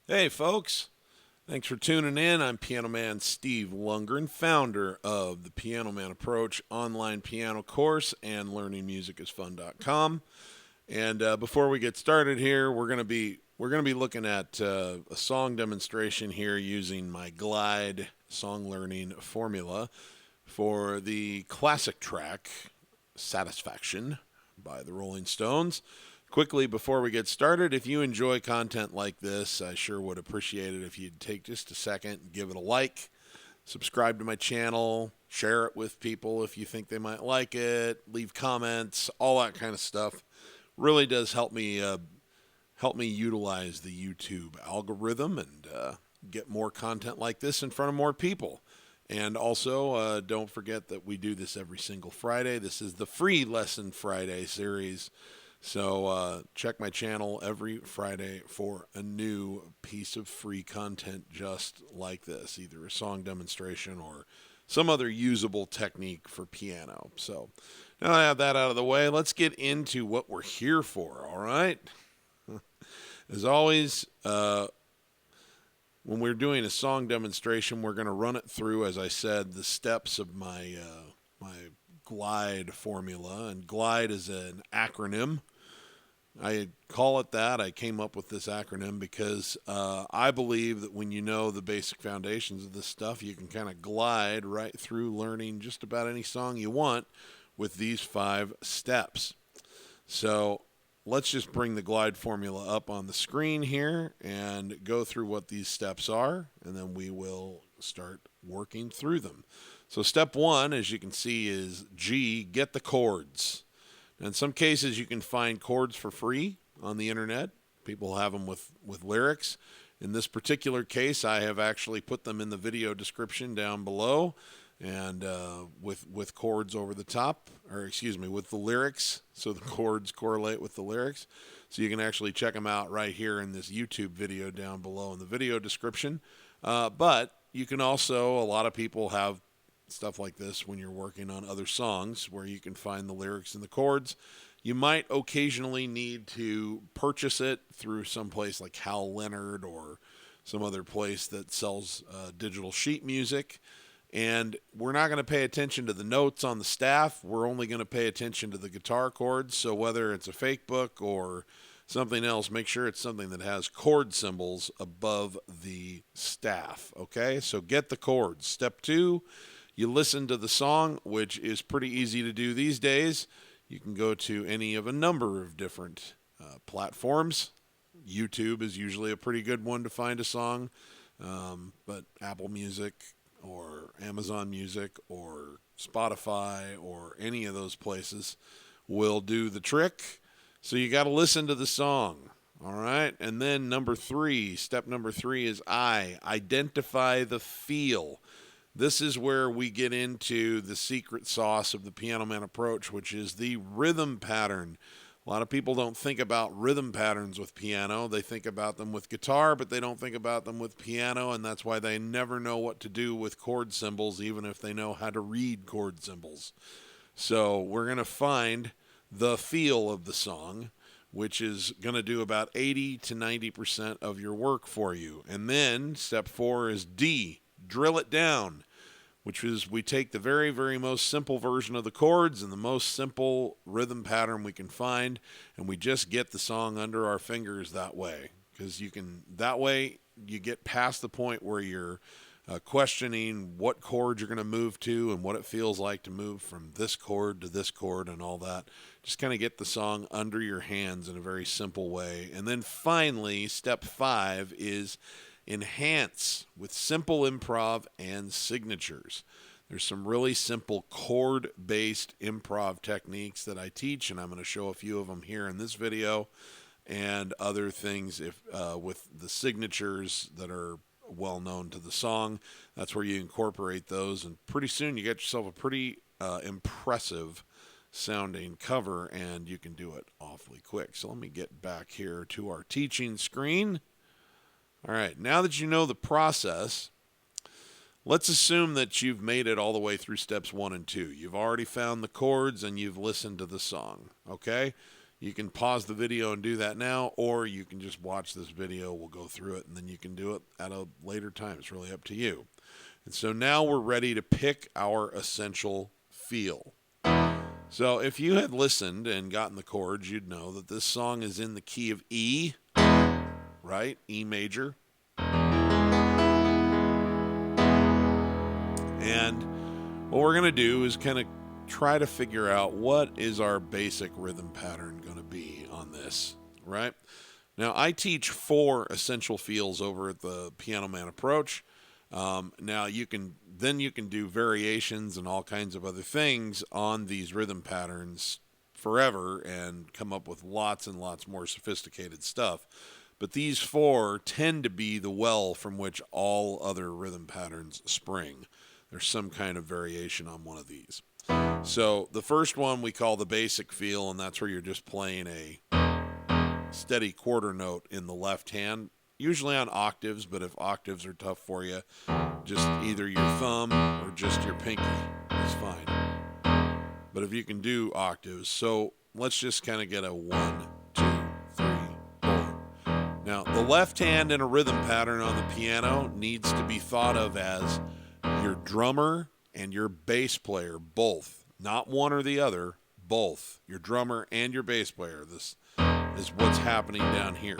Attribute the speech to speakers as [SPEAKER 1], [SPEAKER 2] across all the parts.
[SPEAKER 1] Hey, folks. Thanks for tuning in. I'm Piano Man Steve Lungrin, founder of the Piano Man Approach online piano course and learningmusicisfun.com. And before we get started here, we're gonna be looking at a song demonstration here using my Glide song learning formula for the classic track Satisfaction by the Rolling Stones. Quickly, before we get started, if you enjoy content like this, I sure would appreciate it if you'd take just a second and give it a like, subscribe to my channel, share it with people if you think they might like it, leave comments, all that kind of stuff. Really does help me utilize the YouTube algorithm and get more content like this in front of more people. And also, don't forget that we do this every single Friday. This is the free Lesson Friday series. So check my channel every Friday for a new piece of free content just like this, either a song demonstration or some other usable technique for piano. So now I have that out of the way, let's get into what we're here for, all right? As always, when we're doing a song demonstration, we're going to run it through, as I said, the steps of my Glide formula. And Glide is an acronym. I call it that. I came up with this acronym because I believe that when you know the basic foundations of this stuff, you can kind of glide right through learning just about any song you want with these 5 steps. So let's just bring the Glide formula up on the screen here and go through what these steps are, and then we will start working through them. So step 1, as you can see, is G, get the chords. In some cases, you can find chords for free on the internet. People have them with lyrics. In this particular case, I have actually put them in the video description down below, and with chords over the top, or excuse me, with the lyrics, so the chords correlate with the lyrics. So you can actually check them out right here in this YouTube video down below in the video description. But you can also, a lot of people have stuff like this when you're working on other songs where you can find the lyrics and the chords. You might occasionally need to purchase it through some place like Hal Leonard or some other place that sells digital sheet music. And we're not going to pay attention to the notes on the staff. We're only going to pay attention to the guitar chords. So whether it's a fake book or something else, make sure it's something that has chord symbols above the staff. Okay, so get the chords. Step 2, you listen to the song, which is pretty easy to do these days. You can go to any of a number of different platforms. YouTube is usually a pretty good one to find a song, but Apple Music or Amazon Music or Spotify or any of those places will do the trick. So you got to listen to the song, all right? And then step number 3 is identify the feel. This is where we get into the secret sauce of the Piano Man approach, which is the rhythm pattern. A lot of people don't think about rhythm patterns with piano. They think about them with guitar, but they don't think about them with piano, and that's why they never know what to do with chord symbols, even if they know how to read chord symbols. So we're going to find the feel of the song, which is going to do about 80 to 90% of your work for you. And then step 4 is D, drill it down, which is we take the very, very most simple version of the chords and the most simple rhythm pattern we can find, and we just get the song under our fingers that way. Because that way you get past the point where you're questioning what chord you're going to move to and what it feels like to move from this chord to this chord and all that. Just kind of get the song under your hands in a very simple way. And then finally, step 5 is enhance with simple improv and signatures. There's some really simple chord-based improv techniques that I teach, and I'm going to show a few of them here in this video, and other things with the signatures that are well known to the song. That's where you incorporate those, and pretty soon you get yourself a pretty impressive sounding cover, and you can do it awfully quick. So let me get back here to our teaching screen. All right, now that you know the process, let's assume that you've made it all the way through steps 1 and 2. You've already found the chords and you've listened to the song, okay? You can pause the video and do that now, or you can just watch this video. We'll go through it, and then you can do it at a later time. It's really up to you. And so now we're ready to pick our essential feel. So if you had listened and gotten the chords, you'd know that this song is in the key of E, right? E major. And what we're going to do is kind of try to figure out what is our basic rhythm pattern going to be on this, right? Now, I teach 4 essential feels over at the Piano Man Approach. Now, you can do variations and all kinds of other things on these rhythm patterns forever and come up with lots and lots more sophisticated stuff. But these 4 tend to be the well from which all other rhythm patterns spring. There's some kind of variation on one of these. So the first one we call the basic feel, and that's where you're just playing a steady quarter note in the left hand, usually on octaves, but if octaves are tough for you, just either your thumb or just your pinky is fine. But if you can do octaves, so let's just kind of get a 1, 2, 3, 4. Now, the left hand in a rhythm pattern on the piano needs to be thought of as your drummer and your bass player, both. Not one or the other, both. Your drummer and your bass player. This is what's happening down here.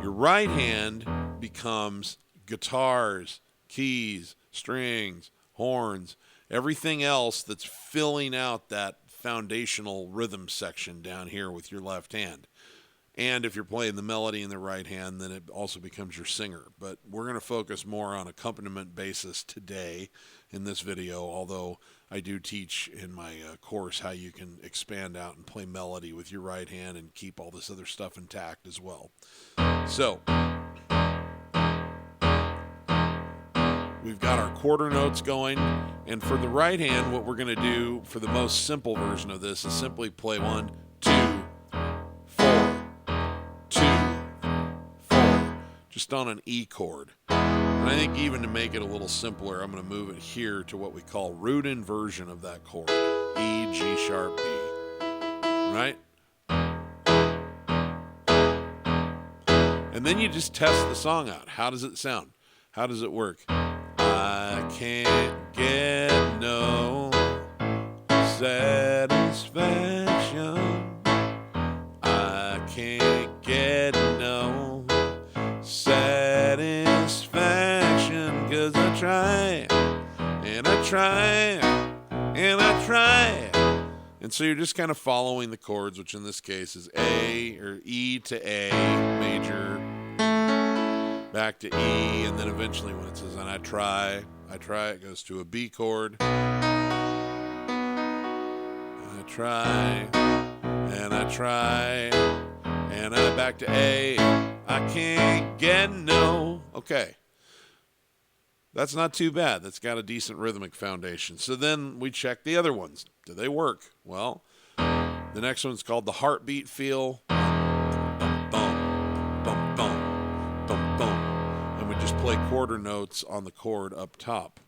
[SPEAKER 1] Your right hand becomes guitars, keys, strings, horns, everything else that's filling out that foundational rhythm section down here with your left hand. And if you're playing the melody in the right hand, then it also becomes your singer. But we're going to focus more on accompaniment basis today in this video, although I do teach in my course how you can expand out and play melody with your right hand and keep all this other stuff intact as well. So we've got our quarter notes going, and for the right hand, what we're going to do for the most simple version of this is simply play 1, 2, 4, 2, 4, just on an E chord. And I think even to make it a little simpler, I'm going to move it here to what we call root inversion of that chord, E, G sharp, B, right? And then you just test the song out. How does it sound? How does it work? I can't get no satisfaction. I can't get no satisfaction, 'cause I try and I try and I try. And so you're just kind of following the chords, which in this case is A or E to A major, back to E, and then eventually when it says, and I try, it goes to a B chord. I try, and I try, and I back to A. I can't get no. Okay. That's not too bad. That's got a decent rhythmic foundation. So then we check the other ones. Do they work? Well, the next one's called the heartbeat feel. Bum, bum, bum, bum, bum, bum. And we just play quarter notes on the chord up top.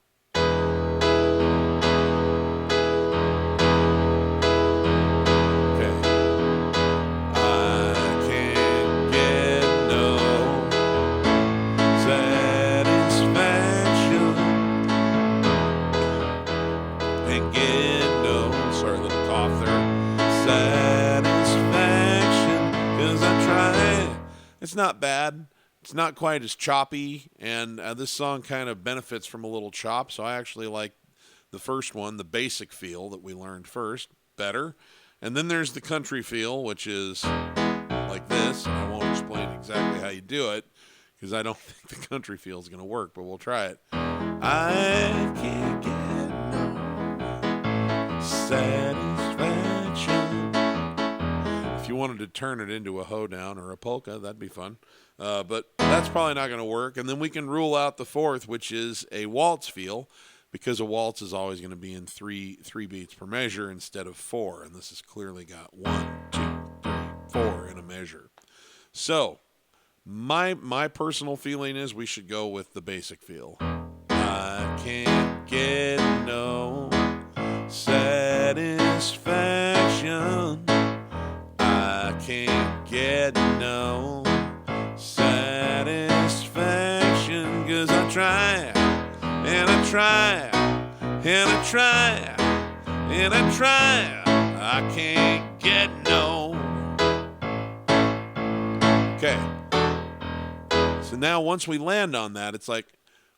[SPEAKER 1] It's not bad. It's not quite as choppy, and this song kind of benefits from a little chop, so I actually like the first one, the basic feel that we learned first, better. And then there's the country feel, which is like this, and I won't explain exactly how you do it, because I don't think the country feel is going to work, but we'll try it. I can't get no satisfaction. If you wanted to turn it into a hoedown or a polka, that'd be fun. But that's probably not going to work. And then we can rule out the fourth, which is a waltz feel, because a waltz is always going to be in three beats per measure instead of 4. And this has clearly got 1, 2, 3, 4 in a measure. So my personal feeling is we should go with the basic feel. I can't get no satisfaction. I get no satisfaction, 'cause I try, and I try, and I try, and I try, I can't get no. Okay. So now once we land on that, it's like,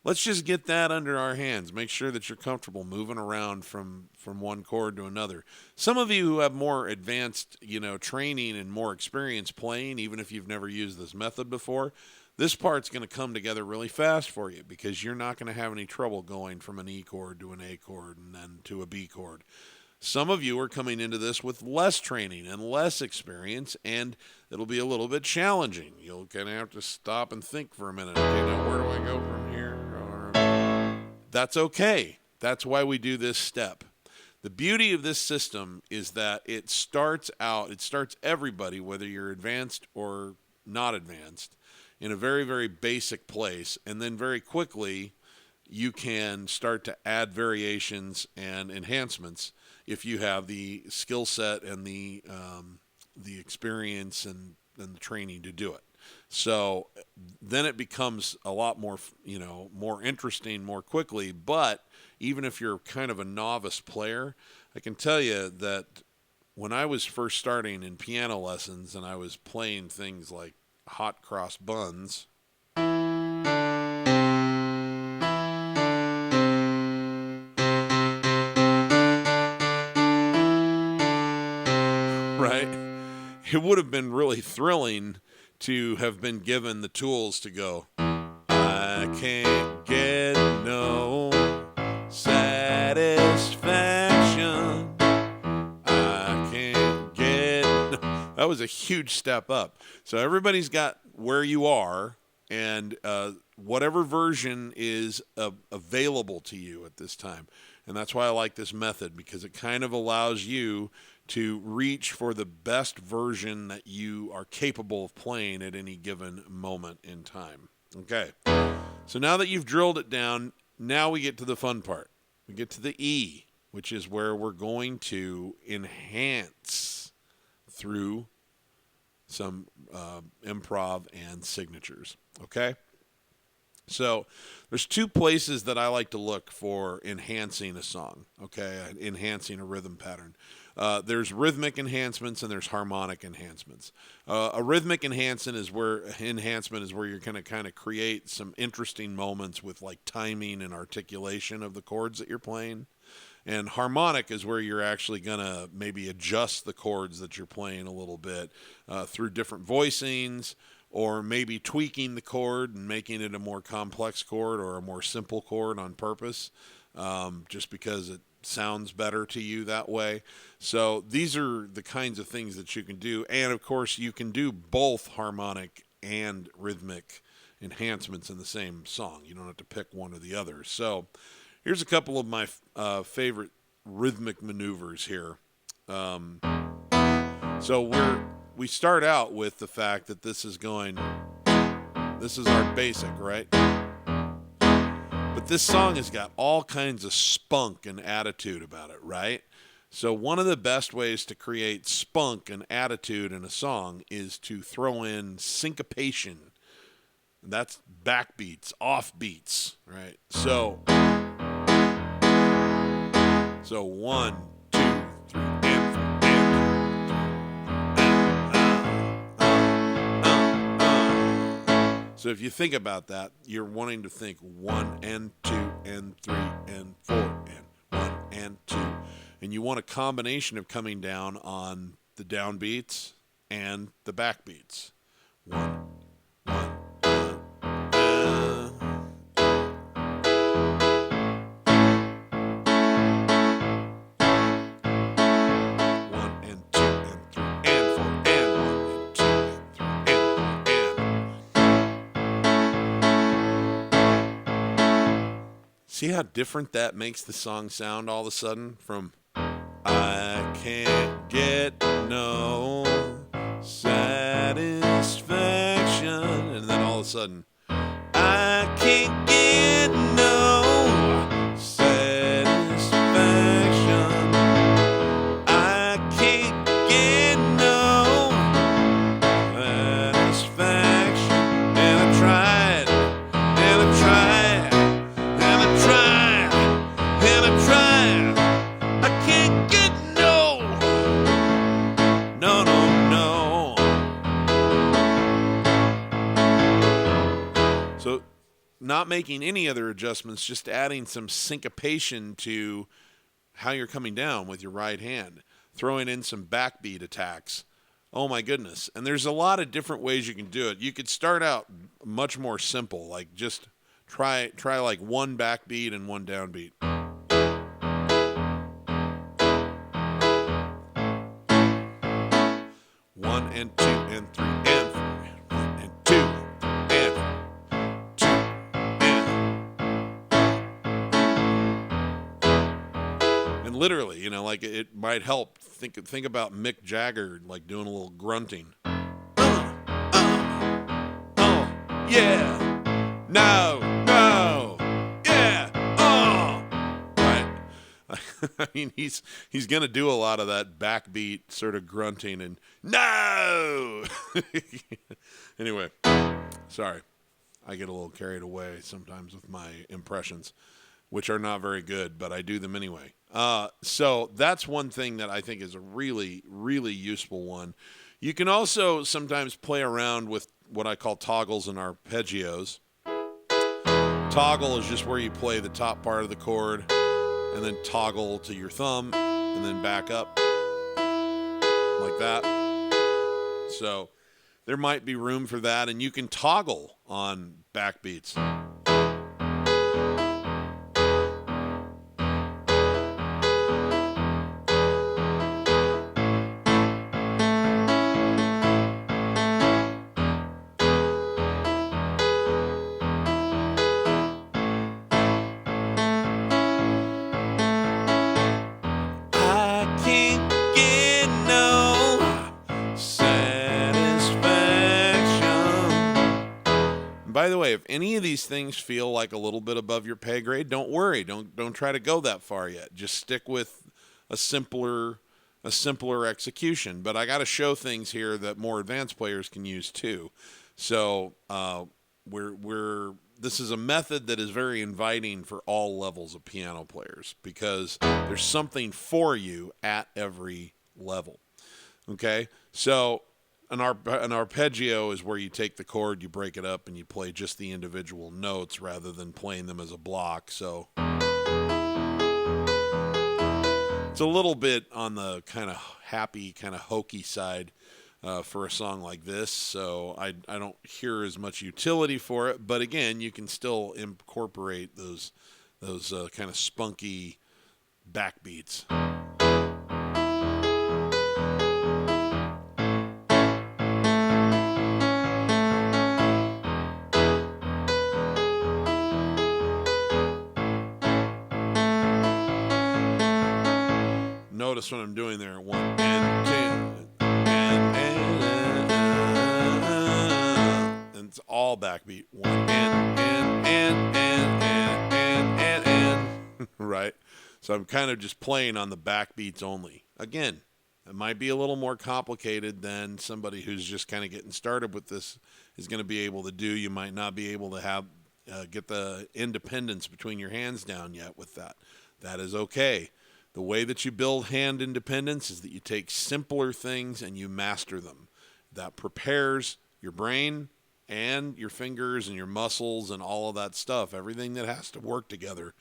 [SPEAKER 1] let's just get that under our hands. Make sure that you're comfortable moving around from one chord to another. Some of you who have more advanced, training and more experience playing, even if you've never used this method before, this part's going to come together really fast for you, because you're not going to have any trouble going from an E chord to an A chord and then to a B chord. Some of you are coming into this with less training and less experience, and it'll be a little bit challenging. You'll kind of have to stop and think for a minute. Okay, now where do I go from here? That's okay. That's why we do this step. The beauty of this system is that it starts everybody, whether you're advanced or not advanced, in a very, very basic place, and then very quickly you can start to add variations and enhancements if you have the skill set and the experience and the training to do it. So then it becomes a lot more, more interesting more quickly. But even if you're kind of a novice player, I can tell you that when I was first starting in piano lessons and I was playing things like hot cross buns, right? It would have been really thrilling to have been given the tools to go, I can't get no satisfaction. I can't get no. That was a huge step up. So everybody's got where you are, and whatever version is available to you at this time. And that's why I like this method, because it kind of allows you to reach for the best version that you are capable of playing at any given moment in time. Okay, so now that you've drilled it down, now we get to the fun part. We get to the E, which is where we're going to enhance through some improv and signatures. Okay, so there's two places that I like to look for enhancing a song, enhancing a rhythm pattern. There's rhythmic enhancements and there's harmonic enhancements. A rhythmic enhancement is where you're going to kind of create some interesting moments with like timing and articulation of the chords that you're playing. And harmonic is where you're actually going to maybe adjust the chords that you're playing a little bit through different voicings, or maybe tweaking the chord and making it a more complex chord or a more simple chord on purpose, just because it sounds better to you that way. So these are the kinds of things that you can do. And of course you can do both harmonic and rhythmic enhancements in the same song. You don't have to pick one or the other. So here's a couple of my favorite rhythmic maneuvers here. So we start out with the fact that this is our basic, right? But this song has got all kinds of spunk and attitude about it, right? So one of the best ways to create spunk and attitude in a song is to throw in syncopation. That's backbeats, offbeats, right? So 1, 2, 3, and 4. So if you think about that, you're wanting to think 1 and 2 and 3 and 4 and 1 and 2. And you want a combination of coming down on the downbeats and the backbeats. 1, 1, 1, 1 and 2 and 3 and 4 and 1 and 2 and 3 and 4 and. See how different that makes the song sound all of a sudden from I can't get no satisfaction, and then all of a sudden I can't get no satisfaction. I can't get no. not making any other adjustments, just adding some syncopation to how you're coming down with your right hand, throwing in some backbeat attacks. Oh my goodness. And there's a lot of different ways you can do it. You could start out much more simple, like just try like one backbeat and one downbeat. 1 and 2 and 3 and 4. 1 and 2 and 2 and literally, you know, like it might help. Think about Mick Jagger like doing a little grunting. Oh, yeah, no, yeah, right. I mean, he's gonna do a lot of that backbeat sort of grunting and no. Anyway, sorry, I get a little carried away sometimes with my impressions, which are not very good, but I do them anyway. So that's one thing that I think is a really, really useful one. You can also sometimes play around with what I call toggles and arpeggios. Toggle is just where you play the top part of the chord and then toggle to your thumb and then back up like that. So there might be room for that, and you can toggle on backbeats. By the way, if any of these things feel like a little bit above your pay grade, don't worry. Don't try to go that far yet. Just stick with a simpler execution. But I got to show things here that more advanced players can use too. So this is a method that is very inviting for all levels of piano players because there's something for you at every level. Okay, so an arpeggio is where you take the chord, you break it up, and you play just the individual notes rather than playing them as a block. So it's a little bit on the kind of happy, kind of hokey side for a song like this. So I don't hear as much utility for it. But again, you can still incorporate those kind of spunky backbeats. Notice what I'm doing there. 1 and 2 and it's all backbeat. 1 and right. So I'm kind of just playing on the backbeats only. Again, it might be a little more complicated than somebody who's just kind of getting started with this is going to be able to do. You might not be able to have get the independence between your hands down yet with that. That is okay. The way that you build hand independence is that you take simpler things and you master them. That prepares your brain and your fingers and your muscles and all of that stuff, everything that has to work together.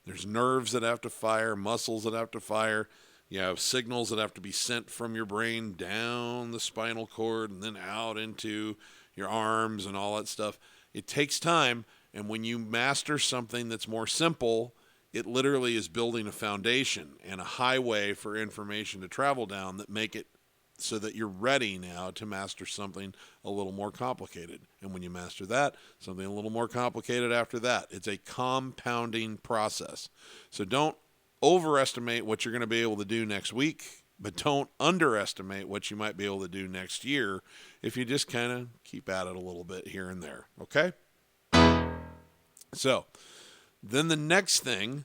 [SPEAKER 1] There's nerves that have to fire, muscles that have to fire. You have signals that have to be sent from your brain down the spinal cord and then out into your arms and all that stuff. It takes time, and when you master something that's more simple, it literally is building a foundation and a highway for information to travel down that make it so that you're ready now to master something a little more complicated. And when you master that, something a little more complicated after that. It's a compounding process. So don't overestimate what you're going to be able to do next week, but don't underestimate what you might be able to do next year if you just kind of keep at it a little bit here and there. Okay? So then the next thing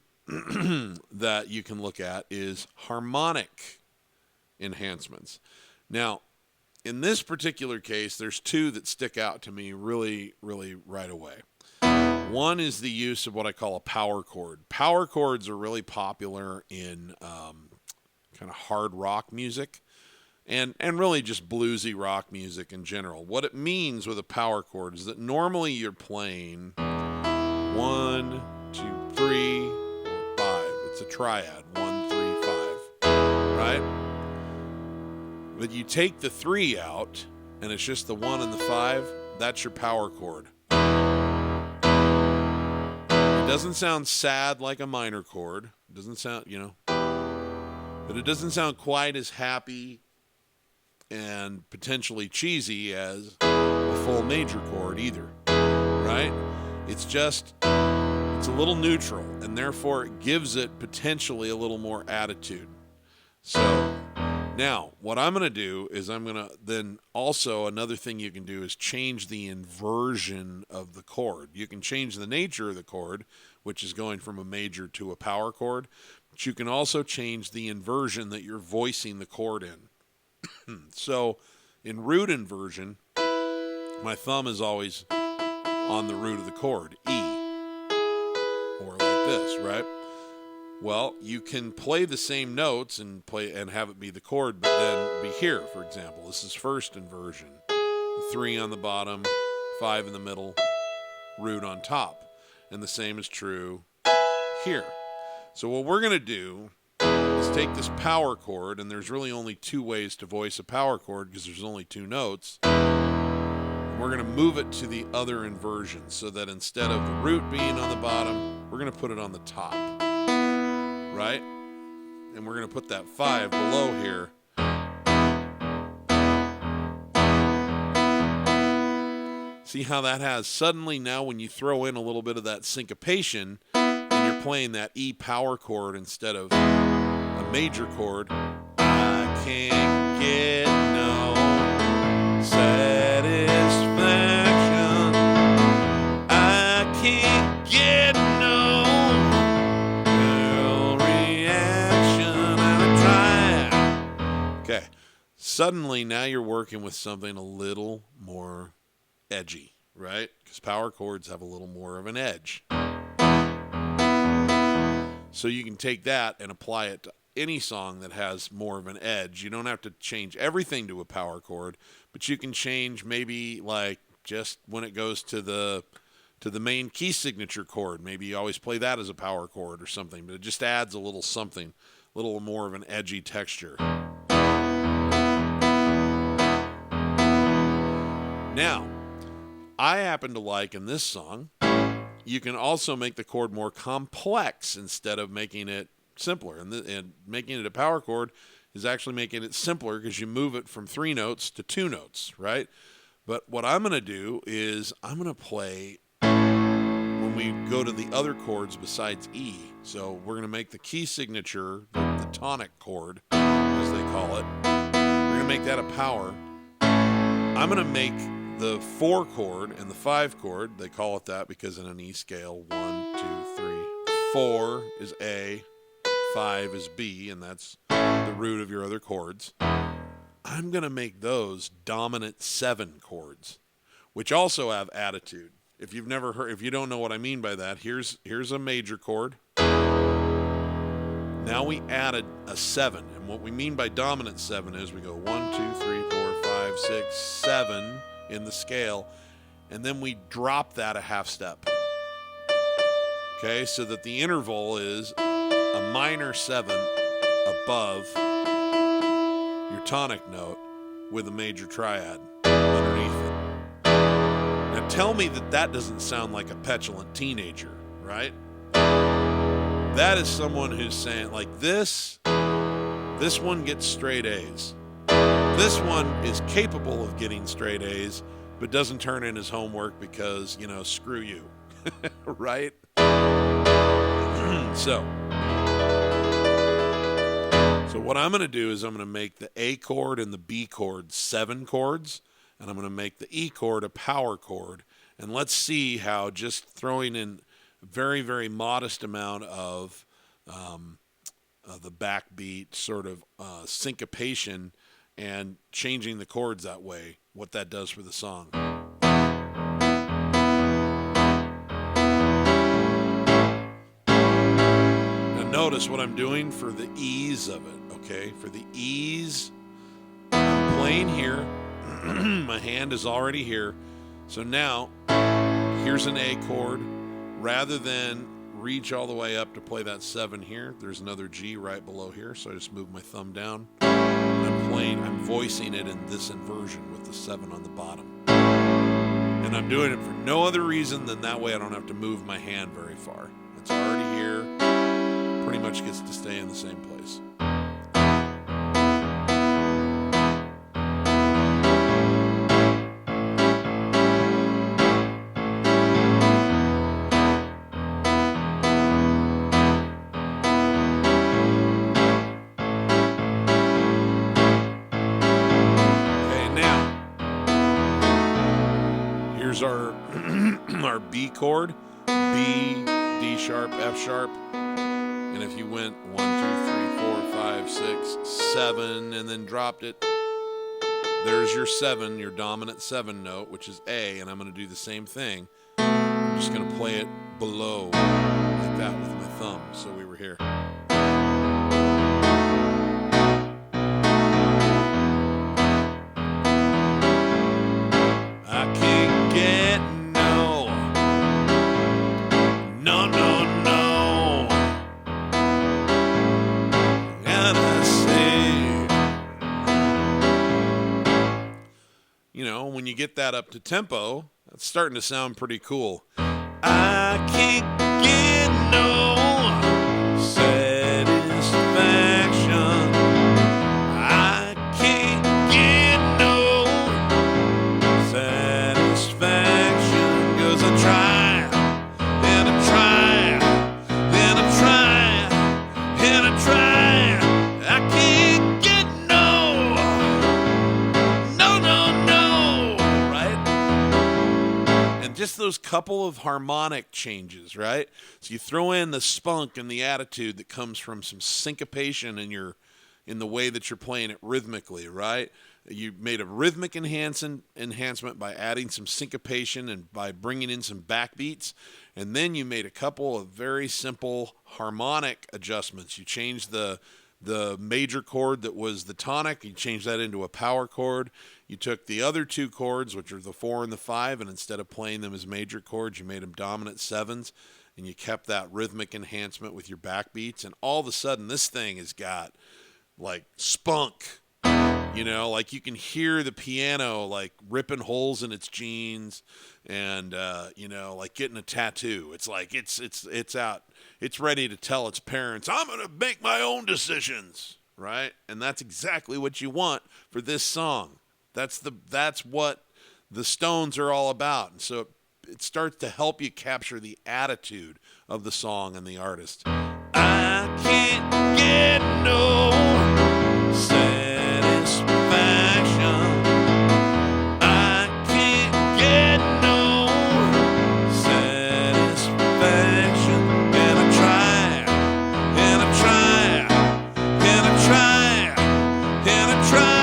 [SPEAKER 1] that you can look at is harmonic enhancements. Now, in this particular case, there's two that stick out to me really, really right away. One is the use of what I call a power chord. Power chords are really popular in kind of hard rock music and really just bluesy rock music in general. What it means with a power chord is that normally you're playing 1, 2, 3, 4, 5. It's a triad. 1, 3, 5. Right? But you take the 3 out, and it's just the 1 and the 5. That's your power chord. It doesn't sound sad like a minor chord. It doesn't sound, but it doesn't sound quite as happy and potentially cheesy as a full major chord either, right? It's a little neutral, and therefore it gives it potentially a little more attitude. So now what I'm going to do is then also another thing you can do is change the inversion of the chord. You can change the nature of the chord, which is going from a major to a power chord, but you can also change the inversion that you're voicing the chord in. So in root inversion, my thumb is always on the root of the chord, E, or like this, right? Well, you can play the same notes and have it be the chord, but then be here, for example. This is first inversion. 3 on the bottom, 5 in the middle, root on top. And the same is true here. So what we're going to do is take this power chord, and there's really only 2 ways to voice a power chord because there's only 2 notes. And we're going to move it to the other inversion so that instead of the root being on the bottom, we're going to put it on the top, right? And we're going to put that 5 below here. See how that has suddenly now when you throw in a little bit of that syncopation and you're playing that E power chord instead of a major chord, I can't get no satisfaction. I can't get no reaction. And I try. Okay. Suddenly now you're working with something a little more edgy, right? Because power chords have a little more of an edge. So you can take that and apply it to any song that has more of an edge. You don't have to change everything to a power chord, but you can change maybe like just when it goes to the main key signature chord. Maybe you always play that as a power chord or something, but it just adds a little something, a little more of an edgy texture. Now, I happen to like in this song, you can also make the chord more complex instead of making it simpler. And making it a power chord is actually making it simpler because you move it from 3 notes to 2 notes, right? But what I'm going to do is I'm going to play when we go to the other chords besides E. So we're going to make the key signature, the tonic chord, as they call it. We're going to make that a power. I'm going to make the 4 chord and the 5 chord, they call it that because in an E scale, 1, 2, 3, 4 is A, 5 is B, and that's the root of your other chords. I'm going to make those dominant 7 chords, which also have attitude. If you've never heard, if you don't know what I mean by that, here's a major chord. Now we added a 7, and what we mean by dominant 7 is we go 1, 2, 3, 4, 5, 6, 7 in the scale, and then we drop that a half step. Okay, so that the interval is a minor 7 above your tonic note with a major triad underneath it. Now tell me that doesn't sound like a petulant teenager, right? That is someone who's saying, like, this one gets straight A's. This one is capable of getting straight A's, but doesn't turn in his homework because, screw you. Right? So what I'm going to do is I'm going to make the A chord and the B chord 7 chords, and I'm going to make the E chord a power chord. And let's see how just throwing in a very, very modest amount of the backbeat sort of syncopation and changing the chords that way, what that does for the song. Now notice what I'm doing for the ease of it, okay? For the ease, I'm playing here. My hand is already here. So now, here's an A chord rather than reach all the way up to play that 7 here, there's another G right below here, so I just move my thumb down. And I'm voicing it in this inversion with the 7 on the bottom. And I'm doing it for no other reason than that way I don't have to move my hand very far. It's already here, pretty much gets to stay in the same place. Our our B chord, B, D sharp, F sharp, and if you went 1, 2, 3, 4, 5, 6, 7, and then dropped it, there's your 7, your dominant 7 note, which is A, and I'm going to do the same thing. I'm just going to play it below like that with my thumb, so we were here. When you get that up to tempo, it's starting to sound pretty cool. I can't get no satisfaction. I can't get no satisfaction, 'cause I try and I try and I try and I try. I can't get just those couple of harmonic changes, right? So you throw in the spunk and the attitude that comes from some syncopation in the way that you're playing it rhythmically, right? You made a rhythmic enhancement by adding some syncopation and by bringing in some backbeats, and then you made a couple of very simple harmonic adjustments. You changed the major chord that was the tonic, you changed that into a power chord. You took the other 2 chords, which are the 4 and the 5, and instead of playing them as major chords, you made them dominant 7s, and you kept that rhythmic enhancement with your backbeats, and all of a sudden this thing has got like spunk, like you can hear the piano like ripping holes in its jeans and like getting a tattoo. It's like it's out. It's ready to tell its parents, I'm going to make my own decisions, right? And that's exactly what you want for this song. That's what the Stones are all about. And so it starts to help you capture the attitude of the song and the artist. I can't get no satisfaction. I can't get no satisfaction. And I try, and I try, and I try, and I try.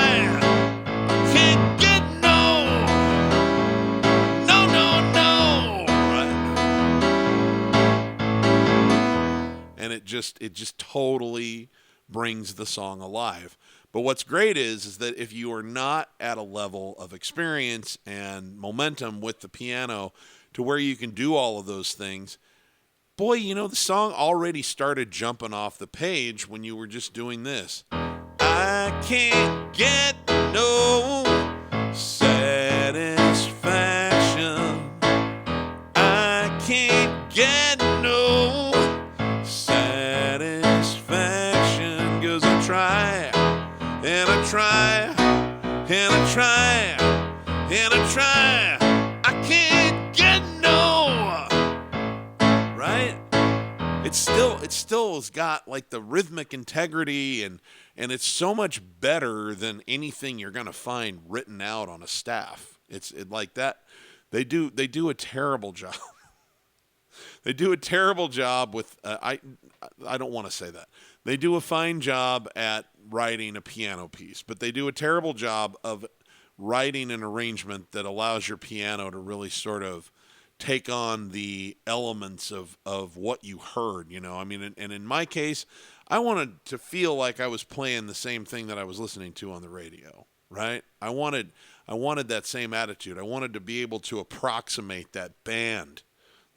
[SPEAKER 1] It just totally brings the song alive. But what's great is that if you are not at a level of experience and momentum with the piano to where you can do all of those things, boy, the song already started jumping off the page when you were just doing this. I can't get no satisfaction. I can't get no satisfaction, 'cause I try and I try and I try and I try. I can't get no, right? It still has got like the rhythmic integrity, and it's so much better than anything you're gonna find written out on a staff. It's like that. They do a terrible job. They do a terrible job with, I don't want to say that. They do a fine job at writing a piano piece, but they do a terrible job of writing an arrangement that allows your piano to really sort of take on the elements of what you heard, and in my case, I wanted to feel like I was playing the same thing that I was listening to on the radio, right? I wanted that same attitude. I wanted to be able to approximate that band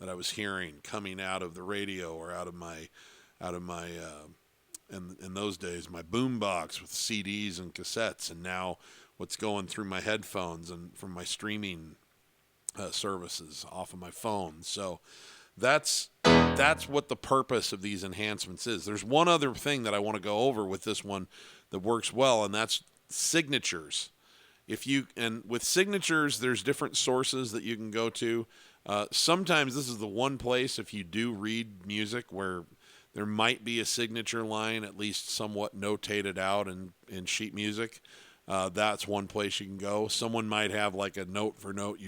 [SPEAKER 1] that I was hearing coming out of the radio or out of my in those days, my boombox with CDs and cassettes, and now what's going through my headphones and from my streaming services off of my phone. So that's what the purpose of these enhancements is. There's one other thing that I want to go over with this one that works well, and that's signatures. And with signatures, there's different sources that you can go to. Sometimes this is the one place, if you do read music, where there might be a signature line, at least somewhat notated out in sheet music. That's one place you can go. Someone might have like a note-for-note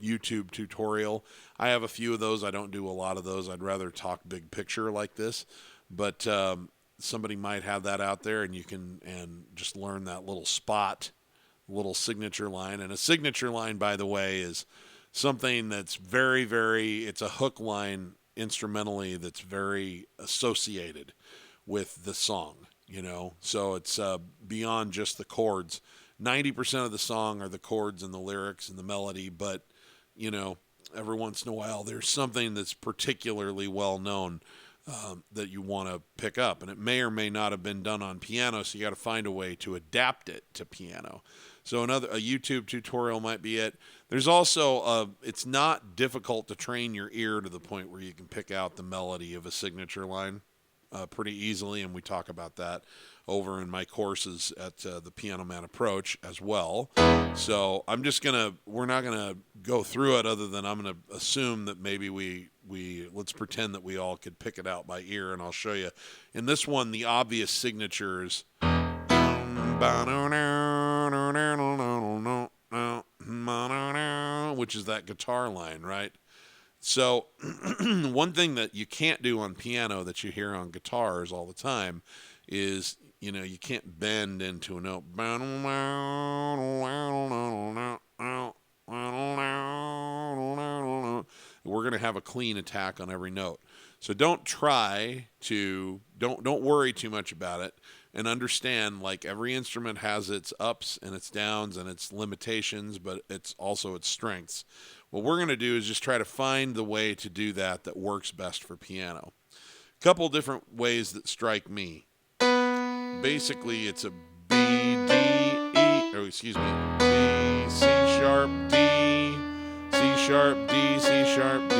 [SPEAKER 1] YouTube tutorial. I have a few of those. I don't do a lot of those. I'd rather talk big picture like this. But somebody might have that out there, and you can just learn that little spot, little signature line. And a signature line, by the way, is something that's very, very, it's a hook line instrumentally that's very associated with the song, so it's beyond just the chords. 90% of the song are the chords and the lyrics and the melody, but every once in a while there's something that's particularly well known that you want to pick up, and it may or may not have been done on piano, so you got to find a way to adapt it to piano. So a YouTube tutorial might be it. There's also, it's not difficult to train your ear to the point where you can pick out the melody of a signature line pretty easily, and we talk about that over in my courses at the Piano Man Approach as well. So we're not gonna go through it, other than I'm gonna assume that maybe let's pretend that we all could pick it out by ear, and I'll show you. In this one, the obvious signatures, which is that guitar line, right? So one thing that you can't do on piano that you hear on guitars all the time is, you can't bend into a note. We're going to have a clean attack on every note. So don't worry too much about it, and understand, like, every instrument has its ups and its downs and its limitations, but it's also its strengths. What we're going to do is just try to find the way to do that works best for piano. A couple different ways that strike me. Basically, it's a B, D, E, B, C sharp, D, C sharp, D, C sharp, D.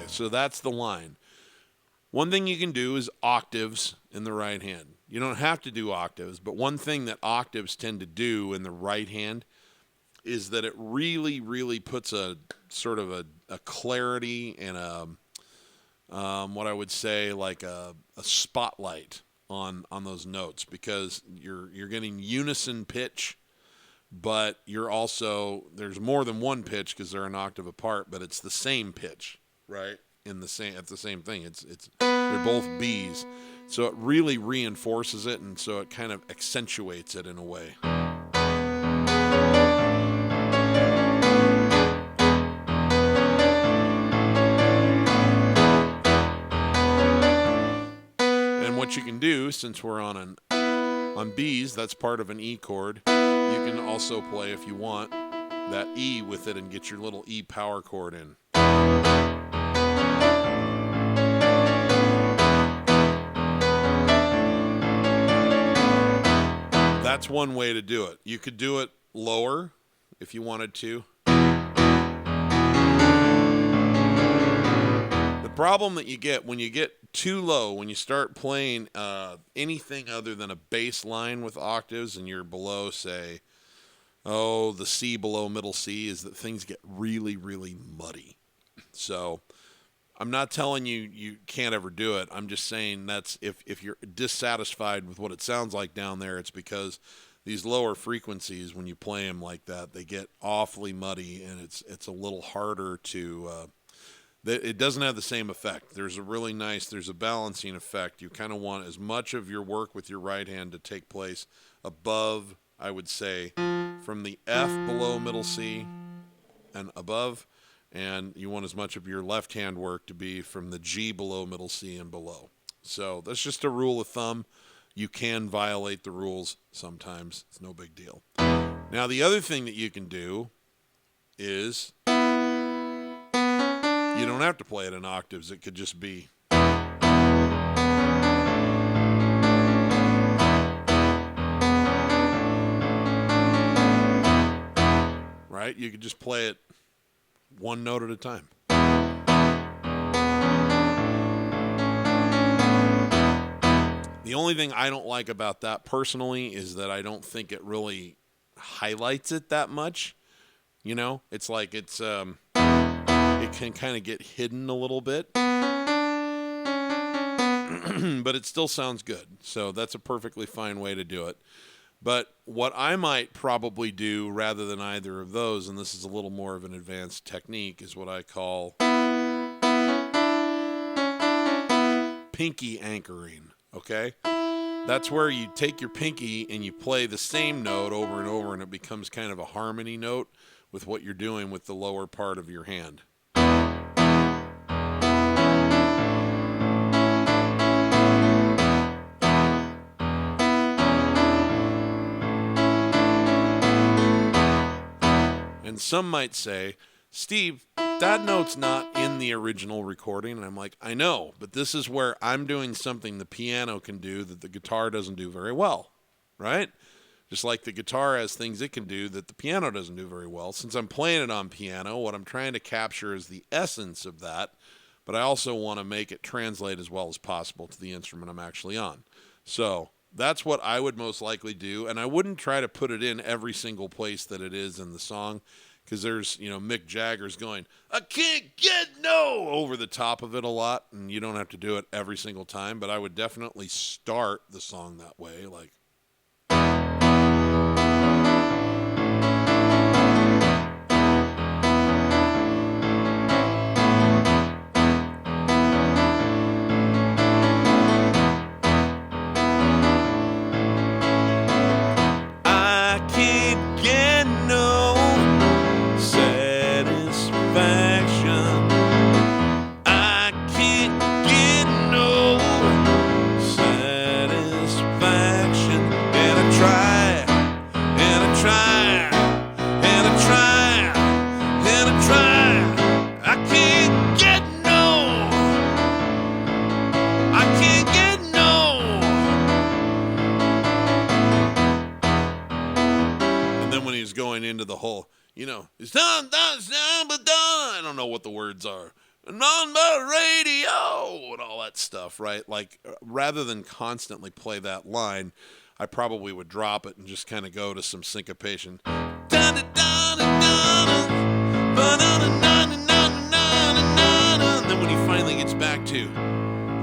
[SPEAKER 1] So that's the line. One thing you can do is octaves in the right hand. You don't have to do octaves, but one thing that octaves tend to do in the right hand is that it really, really puts a sort of a clarity and what I would say like a spotlight on those notes, because you're getting unison pitch, but you're also, there's more than one pitch because they're an octave apart, but it's the same pitch, right? At the same thing. They're both B's. So it really reinforces it, and so it kind of accentuates it in a way. And what you can do, since we're on B's, that's part of an E chord, you can also play, if you want, that E with it and get your little E power chord in. That's one way to do it. You could do it lower if you wanted to. The problem that you get when you get too low, when you start playing anything other than a bass line with octaves and you're below, say, the C below middle C, is that things get really, really muddy. So I'm not telling you can't ever do it. I'm just saying that's if you're dissatisfied with what it sounds like down there, it's because these lower frequencies, when you play them like that, they get awfully muddy, and it's a little harder to it doesn't have the same effect. There's a balancing effect. You kind of want as much of your work with your right hand to take place above, I would say, from the F below middle C and above, and you want as much of your left hand work to be from the G below middle C and below. So that's just a rule of thumb. You can violate the rules sometimes. It's no big deal. Now, the other thing that you can do is you don't have to play it in octaves. It could just be. Right? You could just play it one note at a time. The only thing I don't like about that personally is that I don't think it really highlights it that much. You know, it's like it can kind of get hidden a little bit, but it still sounds good. So that's a perfectly fine way to do it. But what I might probably do rather than either of those, and this is a little more of an advanced technique, is what I call pinky anchoring, okay? That's where you take your pinky and you play the same note over and over, and it becomes kind of a harmony note with what you're doing with the lower part of your hand. And some might say, Steve, that note's not in the original recording. And I'm like, I know, but this is where I'm doing something the piano can do that the guitar doesn't do very well, right? Just like the guitar has things it can do that the piano doesn't do very well. Since I'm playing it on piano, what I'm trying to capture is the essence of that, but I also want to make it translate as well as possible to the instrument I'm actually on. So that's what I would most likely do, and I wouldn't try to put it in every single place that it is in the song, because there's, Mick Jagger's going, I can't get no, over the top of it a lot, and you don't have to do it every single time, but I would definitely start the song that way, like. Into the whole, it's done, but done. I don't know what the words are. And on the radio and all that stuff, right? Like, rather than constantly play that line, I probably would drop it and just kind of go to some syncopation. And then when he finally gets back to,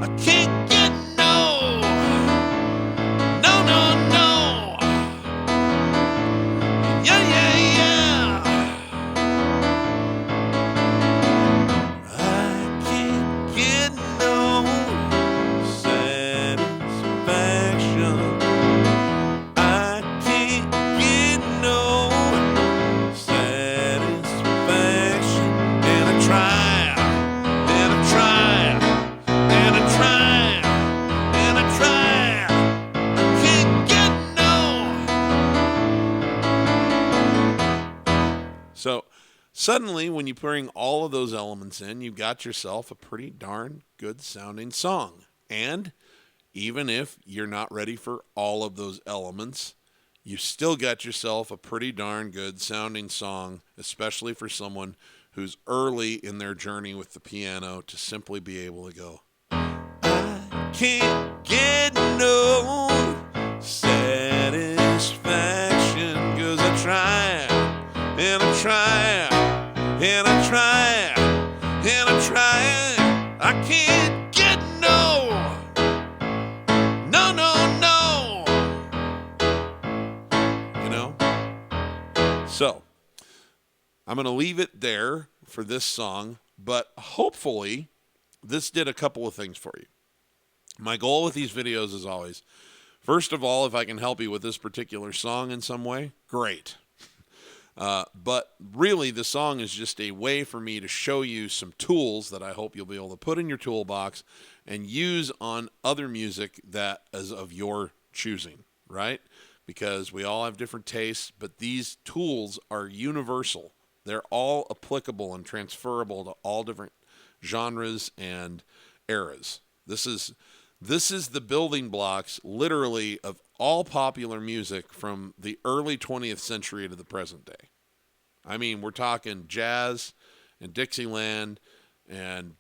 [SPEAKER 1] I can't get no. So suddenly, when you bring all of those elements in, you've got yourself a pretty darn good sounding song. And even if you're not ready for all of those elements, you've still got yourself a pretty darn good sounding song, especially for someone who's early in their journey with the piano, to simply be able to go, I can't get no satisfaction, 'cause I try. And I try, and I try, and I try. I can't get no. So, I'm going to leave it there for this song, but hopefully this did a couple of things for you. My goal with these videos is always, first of all, if I can help you with this particular song in some way, great. But really, the song is just a way for me to show you some tools that I hope you'll be able to put in your toolbox and use on other music that is of your choosing, right? Because we all have different tastes, but these tools are universal. They're all applicable and transferable to all different genres and eras. This is the building blocks, literally, of all popular music from the early 20th century to the present day. I mean, we're talking jazz and Dixieland and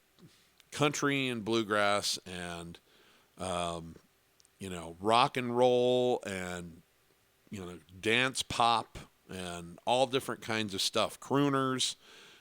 [SPEAKER 1] country and bluegrass and, rock and roll and, dance pop and all different kinds of stuff. Crooners,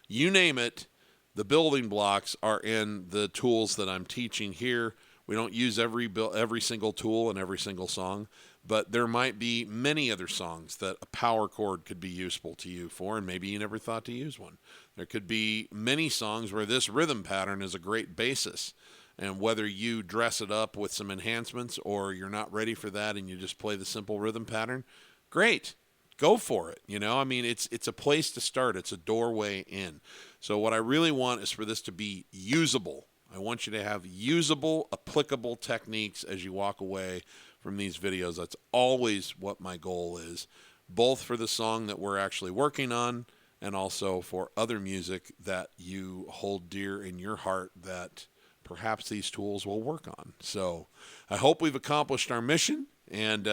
[SPEAKER 1] you name it, the building blocks are in the tools that I'm teaching here. We don't use every single tool in every single song, but there might be many other songs that a power chord could be useful to you for, and maybe you never thought to use one. There could be many songs where this rhythm pattern is a great basis, and whether you dress it up with some enhancements or you're not ready for that and you just play the simple rhythm pattern, great. Go for it. It's a place to start. It's a doorway in. So what I really want is for this to be usable. I want you to have usable, applicable techniques as you walk away from these videos. That's always what my goal is, both for the song that we're actually working on and also for other music that you hold dear in your heart that perhaps these tools will work on. So I hope we've accomplished our mission, and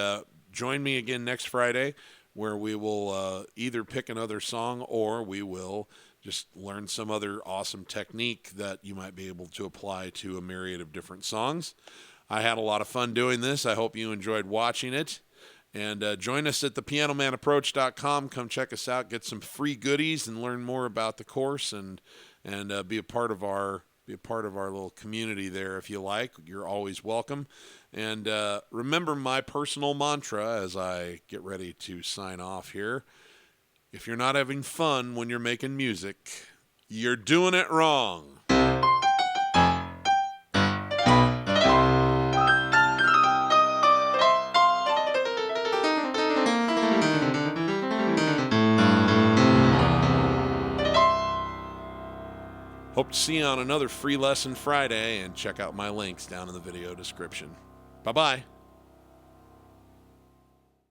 [SPEAKER 1] join me again next Friday, where we will either pick another song or we will just learn some other awesome technique that you might be able to apply to a myriad of different songs. I had a lot of fun doing this. I hope you enjoyed watching it. And join us at thepianomanapproach.com. Come check us out, get some free goodies, and learn more about the course, and be a part of our little community there if you like. You're always welcome. And remember my personal mantra as I get ready to sign off here. If you're not having fun when you're making music, you're doing it wrong. Hope to see you on another free lesson Friday, and check out my links down in the video description. Bye-bye.